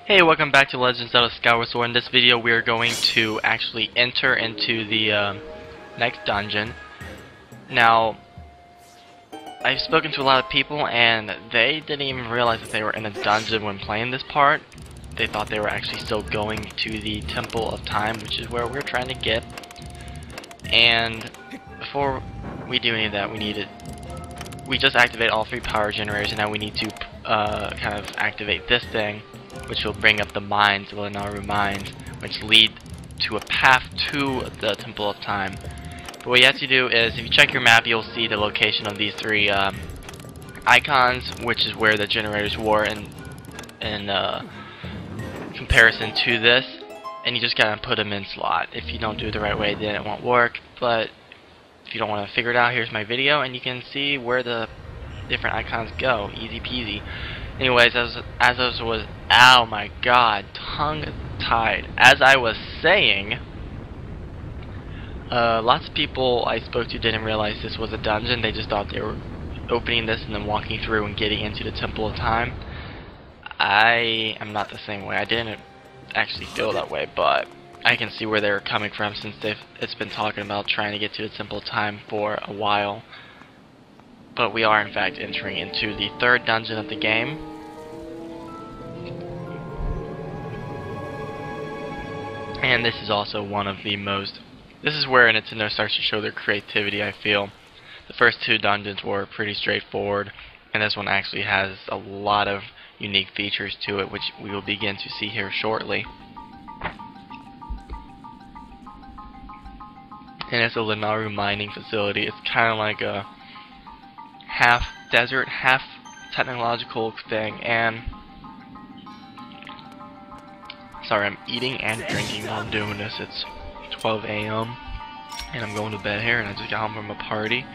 Hey, welcome back to Legends of Skyward. So in this video we are going to actually enter into the next dungeon. Now, I've spoken to a lot of people and they didn't even realize that they were in a dungeon when playing this part. They thought they were actually still going to the Temple of Time, which is where we're trying to get. And before we do any of that, we just activate all 3 power generators, and now we need to kind of activate this thing, which will bring up the mines, the Lanayru mines, which lead to a path to the Temple of Time. But what you have to do is, if you check your map, you'll see the location of these 3 icons, which is where the generators were in comparison to this, and you just gotta put them in slot. If you don't do it the right way, then it won't work. But if you don't want to figure it out, here's my video, and you can see where the different icons go. Easy peasy. Anyways, as I was, oh my god, tongue-tied. As I was saying, lots of people I spoke to didn't realize this was a dungeon. They just thought they were opening this and then walking through and getting into the Temple of Time. I am not the same way. I didn't actually feel that way, but I can see where they're coming from, since it's been talking about trying to get to the Temple of Time for a while. But we are in fact entering into the 3rd dungeon of the game. And this is also one of the most... This is where Nintendo starts to show their creativity, I feel. The first 2 dungeons were pretty straightforward, and this one actually has a lot of unique features to it, which we will begin to see here shortly. And it's a Lanayru Mining Facility. It's kind of like a half desert, half technological thing. And sorry, I'm eating and drinking while I'm doing this. It's 12 a.m. and I'm going to bed here, and I just got home from a party,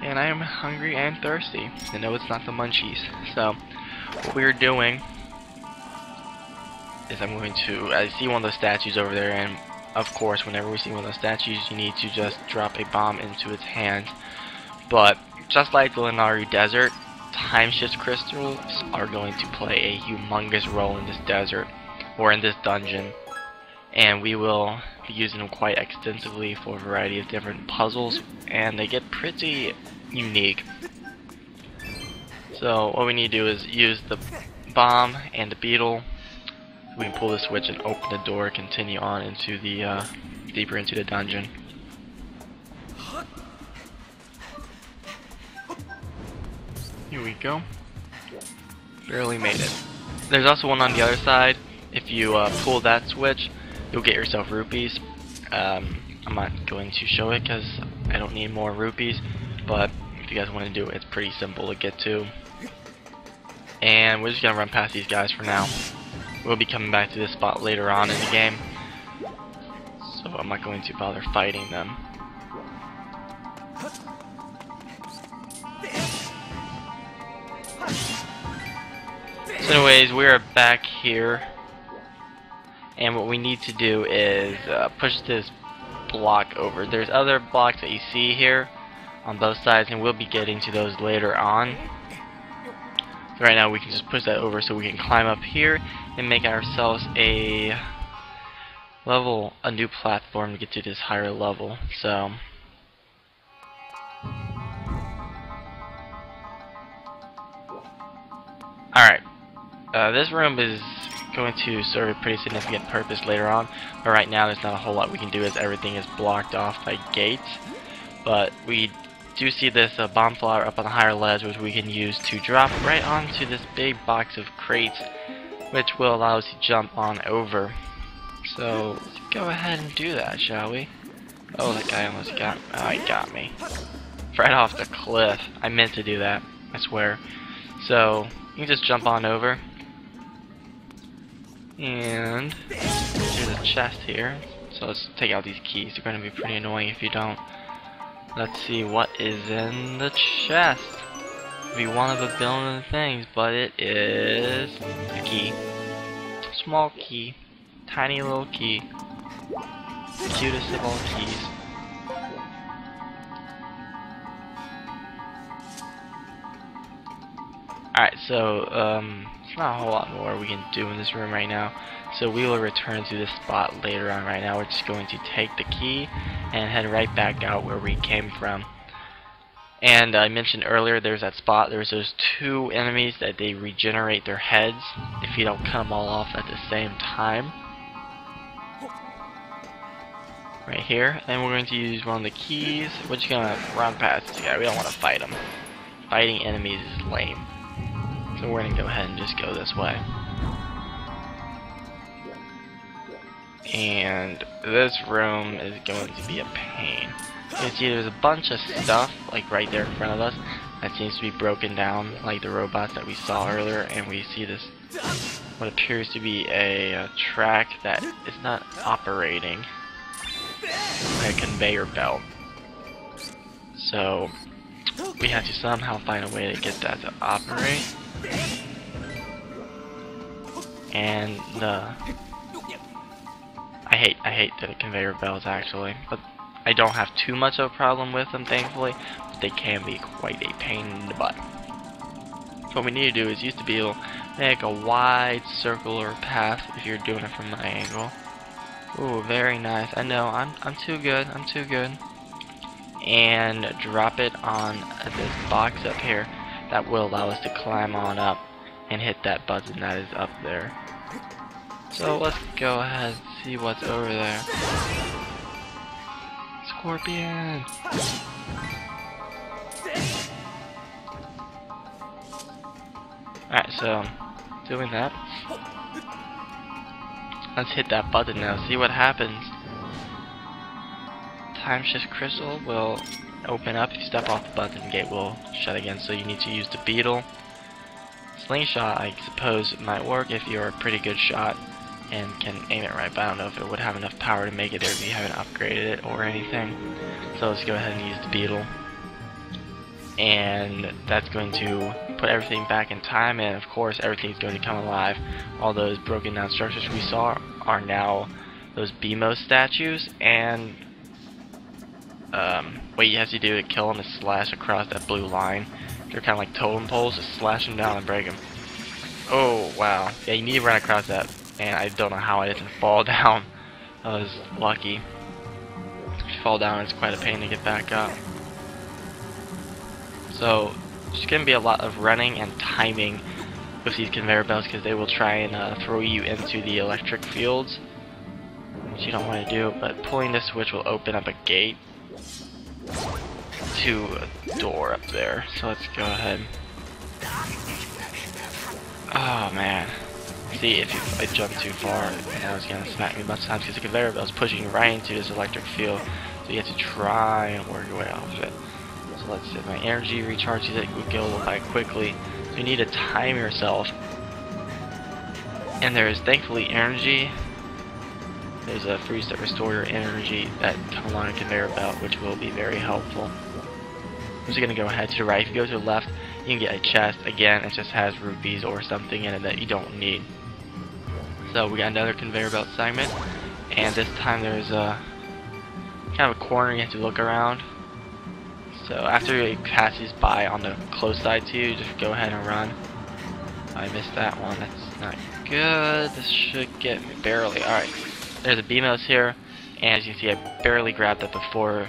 and I am hungry and thirsty. I know it's not the munchies. So what we're doing is I see one of those statues over there, and of course whenever we see one of those statues you need to just drop a bomb into its hand. But just like the Lanayru Desert, Timeshift Crystals are going to play a humongous role in this desert, or in this dungeon, and we will be using them quite extensively for a variety of different puzzles, and they get pretty unique. So what we need to do is use the bomb and the beetle. We can pull the switch and open the door, continue on into the deeper into the dungeon. Here we go. Barely made it. There's also one on the other side. If you pull that switch, you'll get yourself rupees. I'm not going to show it because I don't need more rupees, but if you guys want to do it, it's pretty simple to get to. And we're just gonna run past these guys for now. We'll be coming back to this spot later on in the game, so I'm not going to bother fighting them. So anyways, we're back here, and what we need to do is push this block over. There's other blocks that you see here on both sides, and we'll be getting to those later on. So right now we can just push that over so we can climb up here and make ourselves a new platform to get to this higher level. So alright, this room is going to serve a pretty significant purpose later on, but right now there's not a whole lot we can do as everything is blocked off by gates. But we do see this bomb flower up on the higher ledge, which we can use to drop right onto this big box of crates, which will allow us to jump on over. So let's go ahead and do that, shall we? Oh, that guy almost got me. Oh, he got me right off the cliff. I meant to do that, I swear. So you can just jump on over, and there's a chest here. So let's take out these keys. They're going to be pretty annoying if you don't. Let's see what is in the chest. It'd be one of a billion things, but it is a key. Small key. Tiny little key. Cutest of all keys. Alright, so There's not a whole lot more we can do in this room right now, so we will return to this spot later on. Right now we're just going to take the key and head right back out where we came from. And I mentioned earlier there's that spot, there's those two enemies that they regenerate their heads if you don't cut them all off at the same time. Right here, and we're going to use one of the keys. We're just gonna run past this guy, we don't want to fight him. Fighting enemies is lame. So we're gonna go ahead and just go this way. And this room is going to be a pain. You can see there's a bunch of stuff like right there in front of us that seems to be broken down, like the robots that we saw earlier, and we see this what appears to be a track that is not operating, like a conveyor belt. So we have to somehow find a way to get that to operate. And I hate the conveyor belts actually, but I don't have too much of a problem with them, thankfully, but they can be quite a pain in the butt. What we need to do is use the beetle, make a wide circular path if you're doing it from my angle. Ooh, very nice. I know, I'm too good, I'm too good. And drop it on this box up here. That will allow us to climb on up and hit that button that is up there. So let's go ahead and see what's over there. Scorpion! Alright, so doing that. Let's hit that button now, see what happens. Timeshift Crystal will open up. If you step off the button, the gate will shut again, so you need to use the beetle. Slingshot, I suppose, might work if you're a pretty good shot and can aim it right, but I don't know if it would have enough power to make it there if you haven't upgraded it or anything. So let's go ahead and use the beetle. And that's going to put everything back in time, and of course everything's going to come alive. All those broken down structures we saw are now those BMO statues, and what you have to do to kill them is slash across that blue line. They're kind of like totem poles, just slash them down and break them. Oh wow, yeah, you need to run across that, and I don't know how I didn't fall down. I was lucky. If you fall down, it's quite a pain to get back up. So there's going to be a lot of running and timing with these conveyor belts, because they will try and throw you into the electric fields, which you don't want to do, but pulling this switch will open up a gate to a door up there. So let's go ahead. Oh man. See, if I jumped too far, that was going to smack me a bunch of times, because the conveyor belt is pushing right into this electric field, so you have to try and work your way off of it. So let's see, my energy recharges it would go quite quickly. So you need to time yourself. And there's thankfully energy. There's a fruits that restore your energy that come along a conveyor belt, which will be very helpful. I'm just gonna go ahead to the right. If you go to the left, you can get a chest. Again, it just has rupees or something in it that you don't need. So we got another conveyor belt segment, and this time there's a kind of a corner you have to look around. So after it passes by on the close side to you, just go ahead and run. I missed that one. That's not good. This should get me barely. Alright. There's a BMOS here, and as you can see, I barely grabbed that before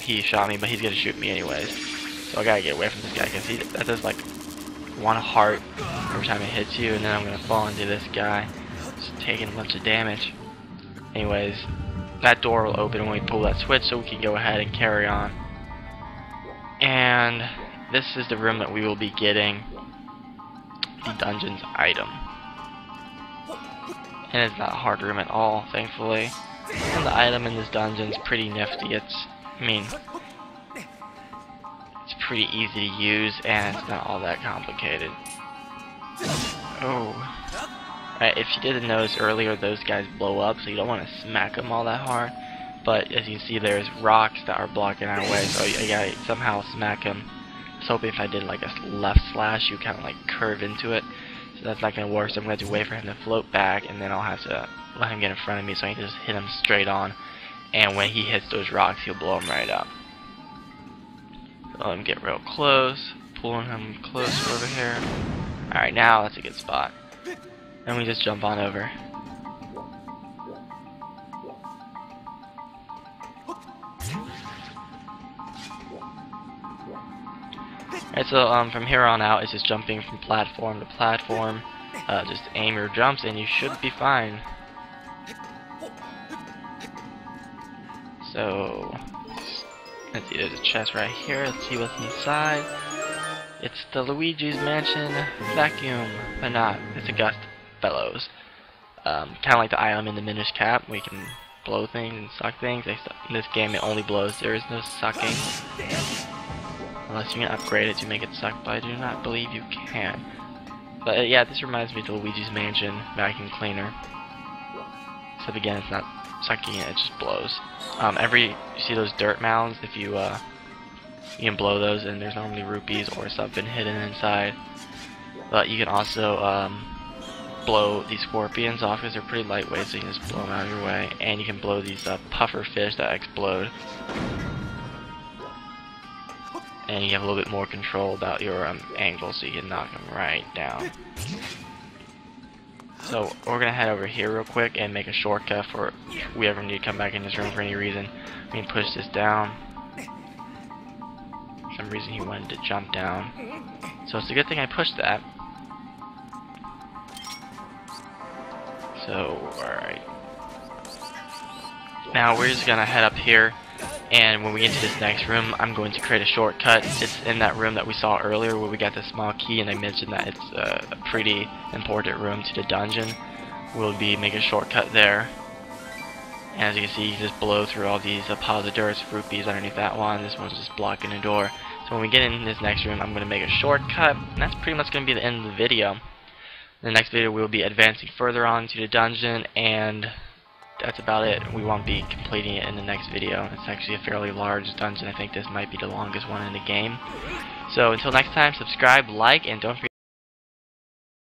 he shot me, but he's gonna shoot me anyways. So I gotta get away from this guy, because that does like one heart every time it hits you, and then I'm gonna fall into this guy, just taking a bunch of damage. Anyways, that door will open when we pull that switch, so we can go ahead and carry on. And this is the room that we will be getting the dungeon's item. And it's not a hard room at all, thankfully. And the item in this dungeon is pretty nifty. It's pretty easy to use, and it's not all that complicated. Oh. Right, if you didn't notice earlier, those guys blow up, so you don't want to smack them all that hard. But as you can see, there's rocks that are blocking our way, so you gotta somehow smack him. I was hoping if I did like a left slash, you kind of like curve into it. So that's not gonna work, so I'm gonna have to wait for him to float back, and then I'll have to let him get in front of me, so I can just hit him straight on. And when he hits those rocks, he'll blow him right up. So let him get real close, pulling him close over here. Alright, now that's a good spot. And we just jump on over. Alright, so from here on out, it's just jumping from platform to platform. Just aim your jumps and you should be fine. So, let's see, there's a chest right here. Let's see what's inside. It's the Luigi's Mansion vacuum, but not. It's a Gust Bellows. Kind of like the item in the Minish Cap, where you can blow things and suck things. In this game, it only blows. There is no sucking. Unless you can upgrade it to make it suck, but I do not believe you can. But yeah, this reminds me of the Luigi's Mansion vacuum cleaner. Except again, it's not sucking it, it just blows. You see those dirt mounds, if you can blow those, and there's normally rupees or something hidden inside. But you can also blow these scorpions off because they're pretty lightweight, so you can just blow them out of your way. And you can blow these puffer fish that explode. And you have a little bit more control about your angle, so you can knock them right down. So we're gonna head over here real quick and make a shortcut for if we ever need to come back in this room for any reason. We can push this down. For some reason he wanted to jump down, so it's a good thing I pushed that. So alright, now we're just gonna head up here. And when we get to this next room, I'm going to create a shortcut. It's in that room that we saw earlier where we got the small key, and I mentioned that it's a pretty important room to the dungeon. We'll be making a shortcut there. And as you can see, you can just blow through all these piles of dirt, rupees underneath that one. This one's just blocking the door. So when we get in this next room, I'm going to make a shortcut, and that's pretty much going to be the end of the video. In the next video, we'll be advancing further on to the dungeon, and that's about it. We won't be completing it in the next video. It's actually a fairly large dungeon. I think this might be the longest one in the game. So until next time, subscribe, like, and don't forget